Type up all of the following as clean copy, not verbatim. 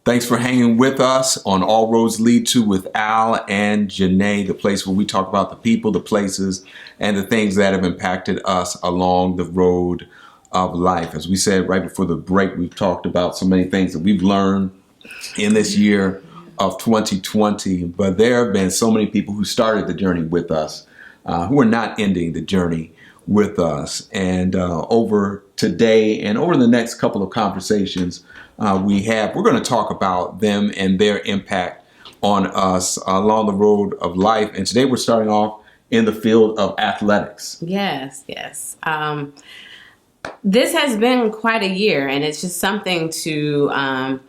Thanks for hanging with us on All Roads Lead To with Al and Janae, the place where we talk about the people, the places, and the things that have impacted us along the road of life. As we said right before the break, we've talked about so many things that we've learned in this year of 2020, but there have been so many people who started the journey with us, who are not ending the journey with us. And over today and over the next couple of conversations we're going to talk about them and their impact on us along the road of life. And today we're starting off in the field of athletics. Yes. This has been quite a year, and it's just something to, I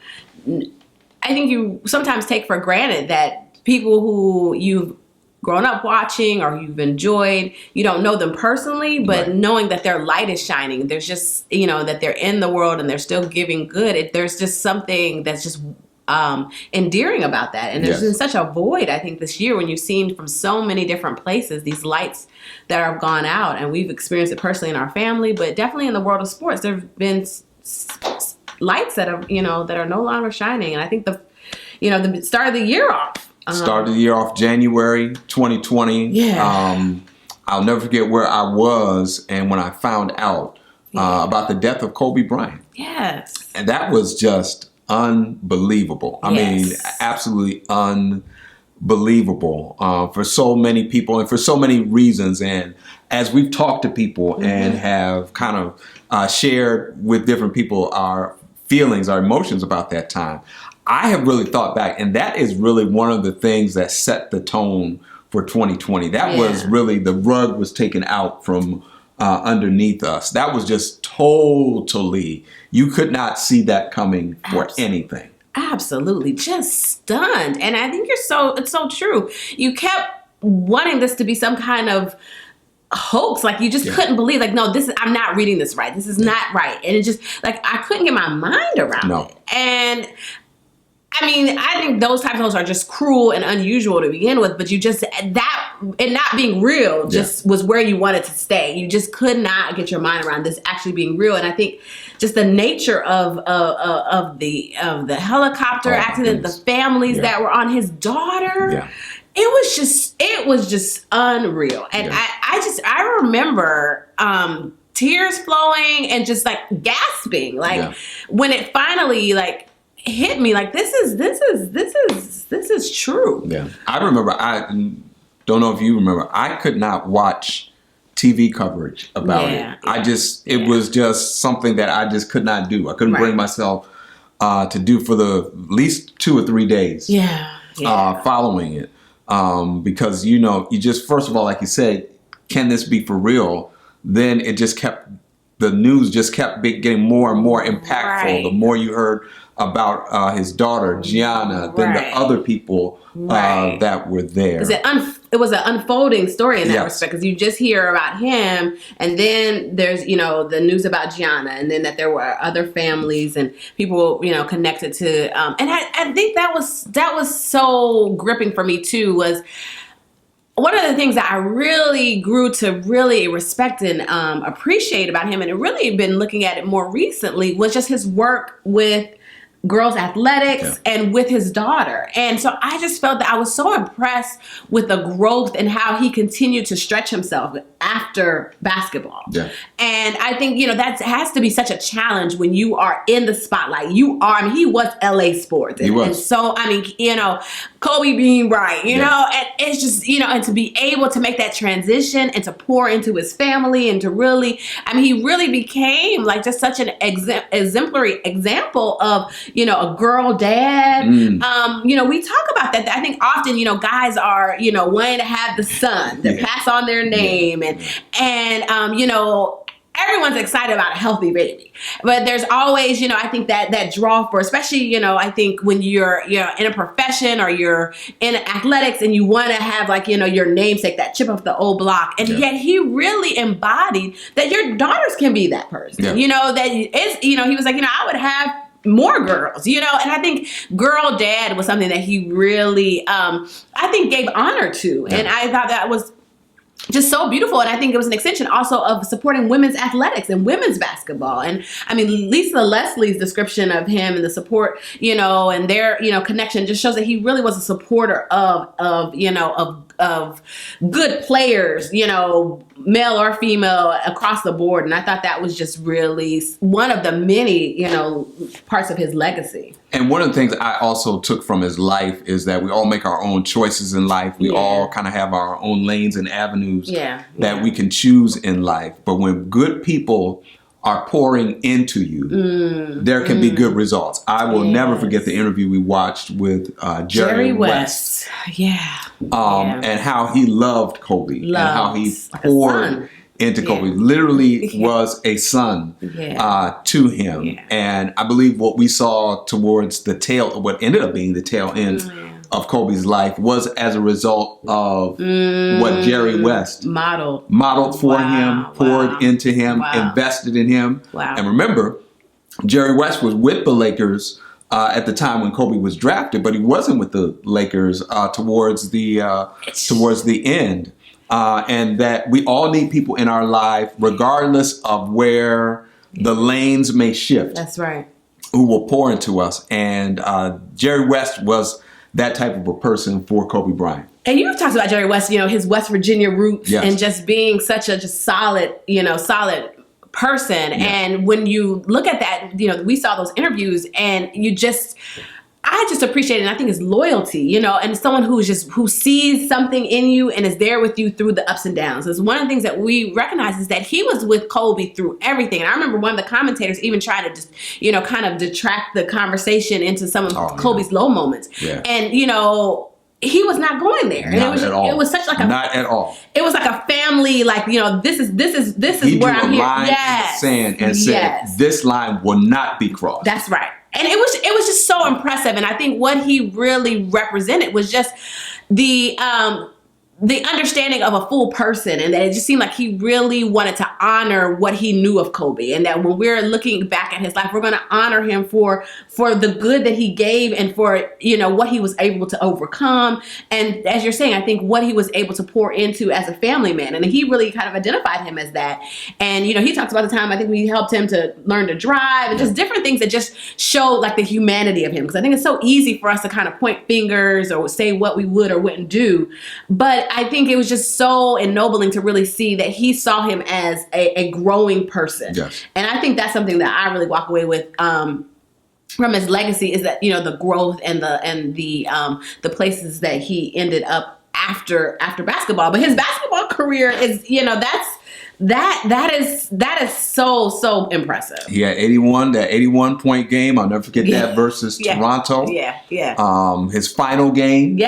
think you sometimes take for granted that people who you've grown up watching or you've enjoyed, you don't know them personally, but right. Knowing that their light is shining, there's just, that they're in the world and they're still giving good. There's just something that's just endearing about that. And there's been such a void, I think, this year when you've seen from so many different places these lights that have gone out. And we've experienced it personally in our family, but definitely in the world of sports, there have been lights that are, that are no longer shining. And I think the start of the year off. Started the year off January 2020. Yeah. I'll never forget where I was and when I found out about the death of Kobe Bryant. Yes. And that was just unbelievable. I mean, absolutely unbelievable for so many people and for so many reasons. And as we've talked to people and have kind of shared with different people our feelings, our emotions about that time, I have really thought back, and that is really one of the things that set the tone for 2020. That was really, the rug was taken out from underneath us. That was just totally, you could not see that coming for anything. Absolutely. Just stunned. And I think it's so true. You kept wanting this to be some kind of hoax. Like you just couldn't believe, like, no, I'm not reading this right. This is not right. And it just, like, I couldn't get my mind around it. And I mean, I think those types of hoaxes are just cruel and unusual to begin with, but you just, that, and not being real just was where you wanted to stay. You just could not get your mind around this actually being real. And I think just the nature of the helicopter accident, the families that were on his daughter, it was just unreal. And I remember, tears flowing and just like gasping, like when it finally hit me, like this is true. Yeah, I remember. I don't know if you remember. I could not watch TV coverage about it. It was just something that I just could not do. I couldn't bring myself to do for the least 2 or 3 days. Following it, because you just, first of all, like you said, can this be for real? Then it just kept, the news just kept getting more and more impactful. The more you heard about his daughter, Gianna, than the other people that were there. It was an unfolding story in that respect, because you just hear about him, and then there's, the news about Gianna, and then that there were other families and people, connected to, and I think that was so gripping for me too, was one of the things that I really grew to really respect and appreciate about him, and I really been looking at it more recently, was just his work with girls athletics and with his daughter. And so I just felt that I was so impressed with the growth and how he continued to stretch himself after basketball. And I think, that has to be such a challenge when you are in the spotlight. He was LA sports. And so, Kobe being Bryant, and it's just, and to be able to make that transition and to pour into his family and to really, he really became like just such an exemplary example of, a girl dad. We talk about that. I think often, guys are, wanting to have the son to pass on their name and everyone's excited about a healthy baby, but there's always, I think that draw for, especially, I think when you're, in a profession or you're in athletics and you want to have your namesake, that chip off the old block. And yet he really embodied that your daughters can be that person, that is, he was like, I would have more girls, and I think girl dad was something that he really, I think gave honor to. And I thought that was just so beautiful. And I think it was an extension also of supporting women's athletics and women's basketball. And I mean, Lisa Leslie's description of him and the support, and their, connection just shows that he really was a supporter of good players, male or female, across the board. And I thought that was just really one of the many, parts of his legacy. And one of the things I also took from his life is that we all make our own choices in life. We all kind of have our own lanes and avenues that we can choose in life. But when good people are pouring into you, there can be good results. I will never forget the interview we watched with Jerry West. And how he loved Kobe and how he poured into Kobe. Literally was a son to him. And I believe what we saw towards what ended up being the tail end of Kobe's life was as a result of what Jerry West modeled for him, poured into him, invested in him. And remember, Jerry West was with the Lakers at the time when Kobe was drafted, but he wasn't with the Lakers towards the end. And that we all need people in our life, regardless of where the lanes may shift. That's right. Who will pour into us. And Jerry West was that type of a person for Kobe Bryant. And you talked about Jerry West, his West Virginia roots and just being such a solid person. And when you look at that, we saw those interviews and I just appreciate it, and I think it's loyalty, and someone who sees something in you and is there with you through the ups and downs. It's one of the things that we recognize is that he was with Kobe through everything. And I remember one of the commentators even tried to just, kind of detract the conversation into some of Kobe's low moments. And, he was not going there. And it was such like not at all. It was like a family, this is where I'm here. He drew a line in the sand and said, this line will not be crossed. That's right. And it was just so impressive. And I think what he really represented was just the understanding of a full person, and that it just seemed like he really wanted to honor what he knew of Kobe, and that when we're looking back at his life, we're going to honor him for the good that he gave and for, what he was able to overcome. And as you're saying, I think what he was able to pour into as a family man, and he really kind of identified him as that. And, he talks about the time, I think we helped him to learn to drive and just different things that just show like the humanity of him. Because I think it's so easy for us to kind of point fingers or say what we would or wouldn't do. But I think it was just so ennobling to really see that he saw him as a growing person. Yes. And I think that's something that I really walk away with from his legacy, is that, the growth and the places that he ended up after basketball. But his basketball career is, that is so impressive. Yeah, 81 point game. I'll never forget that versus Toronto. His final game.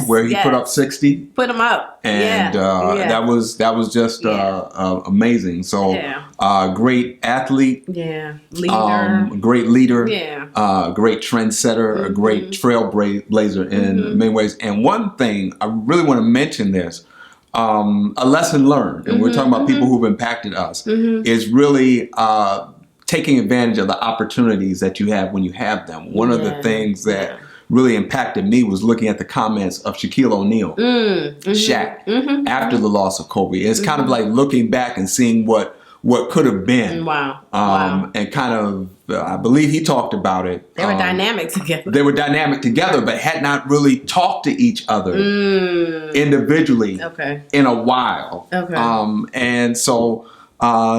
Where he put up 60. Put him up. And that was just amazing. So great athlete. Leader. Great leader. Great trendsetter. A great trailblazer in many ways. And one thing I really want to mention this. A lesson learned, and we're talking about people who've impacted us, is really taking advantage of the opportunities that you have when you have them. One of the things that really impacted me was looking at the comments of Shaquille O'Neal, Shaq, after the loss of Kobe. It's kind of like looking back and seeing what could have been. And kind of, I believe he talked about it. They were dynamic together. They were dynamic together, but had not really talked to each other individually in a while. And so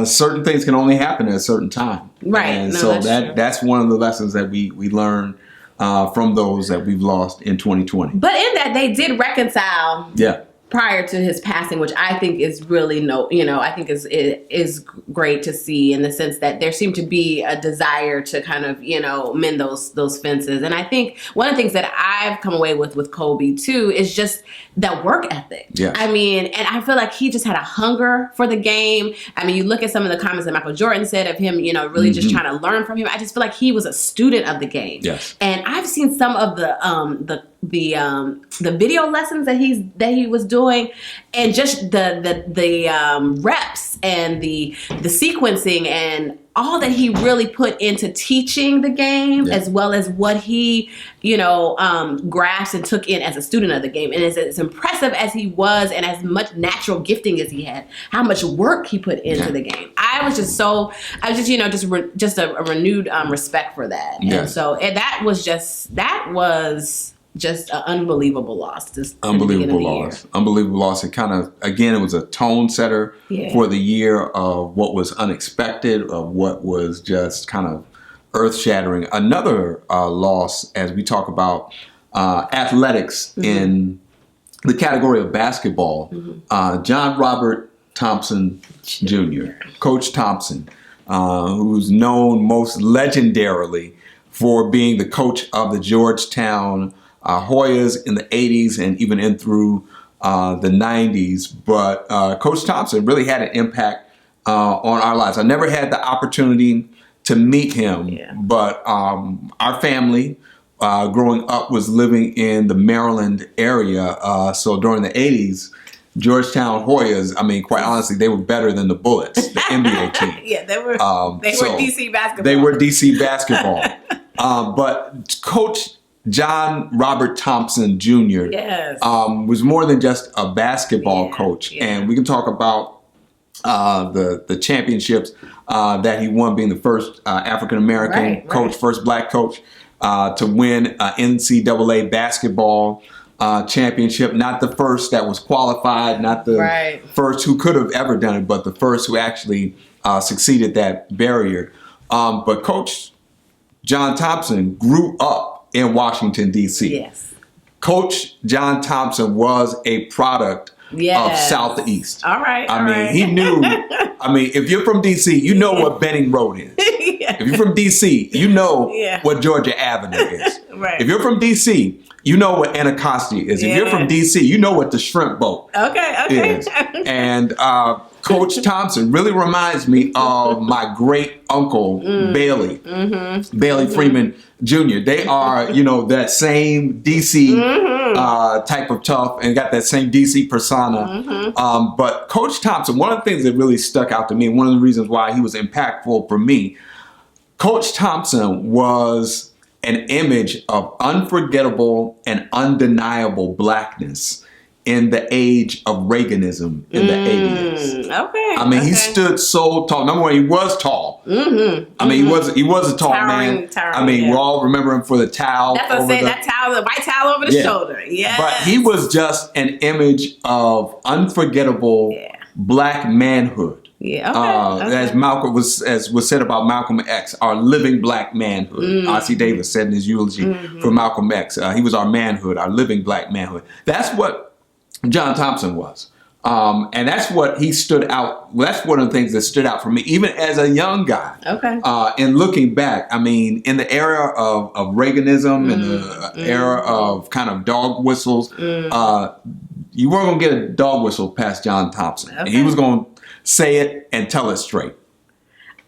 certain things can only happen at a certain time. And that's one of the lessons that we learn from those that we've lost in 2020. But in that, they did reconcile. Prior to his passing, which I think is really I think is great to see, in the sense that there seemed to be a desire to kind of mend those fences. And I think one of the things that I've come away with Kobe too is just that work ethic. I mean, and I feel like he just had a hunger for the game. I mean, you look at some of the comments that Michael Jordan said of him, really just trying to learn from him. I just feel like he was a student of the game. And I've seen some of the the video lessons that he was doing, and just the reps and the sequencing and all that he really put into teaching the game, as well as what he grasped and took in as a student of the game. And as impressive as he was, and as much natural gifting as he had, how much work he put into the game. I was just a renewed respect for that. And so that was just an unbelievable loss. Unbelievable loss. It kind of, again, it was a tone setter for the year of what was unexpected, of what was just kind of earth-shattering. Another loss, as we talk about athletics in the category of basketball, John Robert Thompson Jr., Coach Thompson, who's known most legendarily for being the coach of the Georgetown Hoyas in the 80s and even in through the 90s. But Coach Thompson really had an impact on our lives. I never had the opportunity to meet him, but our family growing up was living in the Maryland area. So during the 80s, Georgetown Hoyas, I mean, quite honestly, they were better than the Bullets, the NBA team. Yeah, they were DC basketball. They were DC basketball. But Coach John Robert Thompson Jr. Was more than just a basketball coach. And we can talk about the championships that he won, being the first African-American coach, first black coach to win NCAA basketball championship. Not the first that was qualified, not the first who could have ever done it, but the first who actually succeeded that barrier. But Coach John Thompson grew up in Washington, D.C. Yes. Coach John Thompson was a product of Southeast. All right. I mean, he knew, if you're from D.C., you know what Benning Road is. If you're from D.C., you know what Georgia Avenue is. If you're from D.C., you know what Anacostia is. If you're from D.C., you know what the shrimp boat is. And Coach Thompson really reminds me of my great uncle, Bailey, Bailey Freeman Jr. They are, that same D.C. Type of tough and got that same D.C. persona. But Coach Thompson, one of the things that really stuck out to me, one of the reasons why he was impactful for me, Coach Thompson was an image of unforgettable and undeniable blackness in the age of Reaganism in the 80s. He stood so tall. Number one, he was tall. He was a tall man. We all remember him for the towel. That's what I'm saying, that towel, the white towel over the shoulder. But he was just an image of unforgettable black manhood. As Malcolm was said about Malcolm X, our living black manhood. R.C. Davis said in his eulogy for Malcolm X, he was our manhood, our living black manhood. That's what John Thompson was. And that's what he stood out. That's one of the things that stood out for me, even as a young guy. And looking back, in the era of Reaganism and the era of kind of dog whistles, you weren't going to get a dog whistle past John Thompson. And he was going to say it and tell it straight.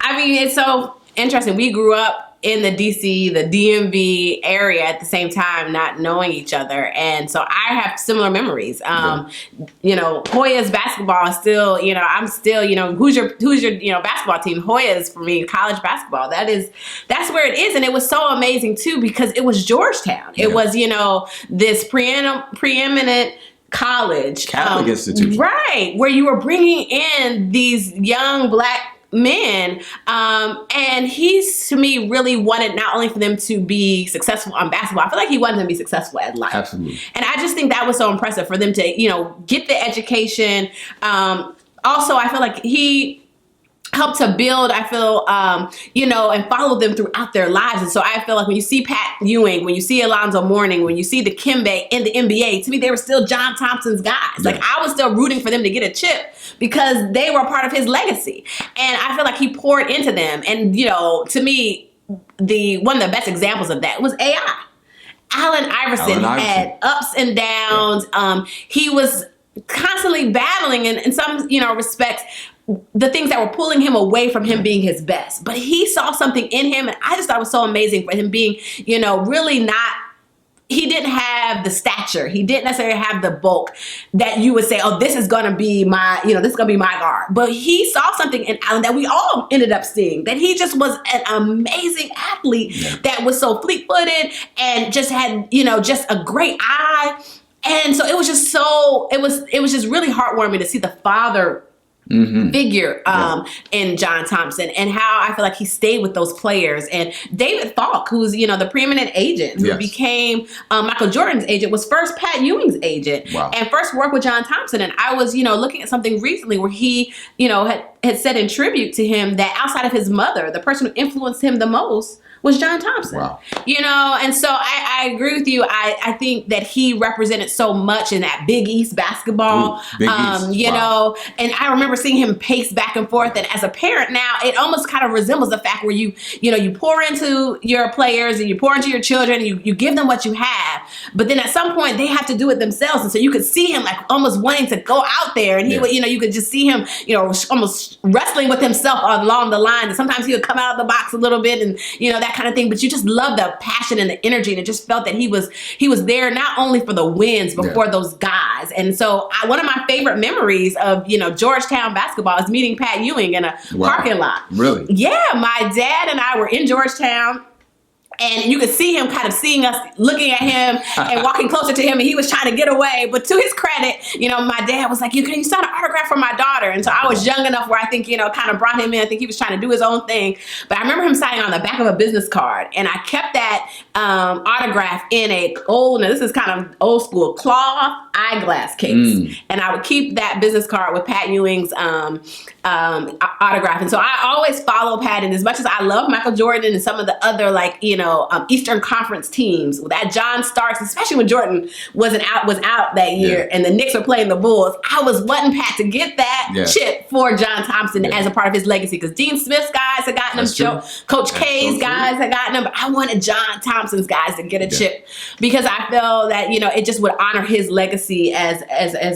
It's so interesting. We grew up in the DC, the DMV area at the same time, not knowing each other. And so I have similar memories. Hoyas basketball is still, I'm still, who's your basketball team? Hoyas for me, college basketball. That's where it is. And it was so amazing too, because it was Georgetown. It was, this preeminent college. Catholic institution. Right. Where you were bringing in these young black men, and he's, to me, really wanted not only for them to be successful on basketball, I feel like he wanted them to be successful at life. Absolutely. And I just think that was so impressive for them to, get the education. Also, I feel like he helped to build, and follow them throughout their lives. And so I feel like when you see Pat Ewing, when you see Alonzo Mourning, when you see the Kimbe in the NBA, to me, they were still John Thompson's guys. Like, I was still rooting for them to get a chip because they were a part of his legacy. And I feel like he poured into them. And, to me, one of the best examples of that was AI. Allen Iverson had ups and downs. He was constantly battling in some, respects, the things that were pulling him away from him being his best. But he saw something in him, and I just thought it was so amazing for him being, really not he didn't have the stature. He didn't necessarily have the bulk that you would say, oh, this is going to be my, this is going to be my guard. But he saw something in Allen that we all ended up seeing, that he just was an amazing athlete that was so fleet-footed and just had, just a great eye. And so it was just it was just really heartwarming to see the father figure in John Thompson, and how I feel like he stayed with those players. And David Falk, who's the preeminent agent who became Michael Jordan's agent, was first Pat Ewing's agent and first worked with John Thompson. And I was looking at something recently where he had said in tribute to him that outside of his mother, the person who influenced him the most was John Thompson. And so I agree with you. I think that he represented so much in that Big East basketball. Big East. And I remember seeing him pace back and forth. And as a parent now, it almost kind of resembles the fact where you pour into your players and you pour into your children, and you give them what you have. But then at some point they have to do it themselves. And so you could see him like almost wanting to go out there, and he would, you could just see him, almost wrestling with himself along the line. And sometimes he would come out of the box a little bit, and that kind of thing. But you just love the passion and the energy, and it just felt that he was there not only for the wins but for those guys. And so one of my favorite memories of Georgetown basketball is meeting Pat Ewing in a parking lot. Really? Yeah, my dad and I were in Georgetown. And you could see him kind of seeing us, looking at him and walking closer to him, and he was trying to get away. But to his credit, my dad was like, can you sign an autograph for my daughter? And so I was young enough where I think, kind of brought him in. I think he was trying to do his own thing. But I remember him signing on the back of a business card. And I kept that autograph in now this is kind of old school, cloth eyeglass case. And I would keep that business card with Pat Ewing's autograph. And so I always follow Pat. And as much as I love Michael Jordan and some of the other, Eastern Conference teams, that John Starks, especially when Jordan was out that year and the Knicks were playing the Bulls, I was wanting Pat to get that chip for John Thompson as a part of his legacy, because Dean Smith's guys had gotten him, Coach K's guys had gotten him, but I wanted John Thompson's guys to get a chip, because I felt that it just would honor his legacy as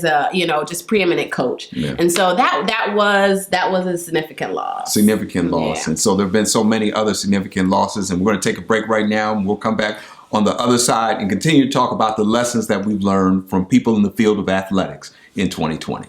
a just preeminent coach. And so that was a significant loss. And so there have been so many other significant losses, and we're going to take a break right now, and we'll come back on the other side and continue to talk about the lessons that we've learned from people in the field of athletics in 2020.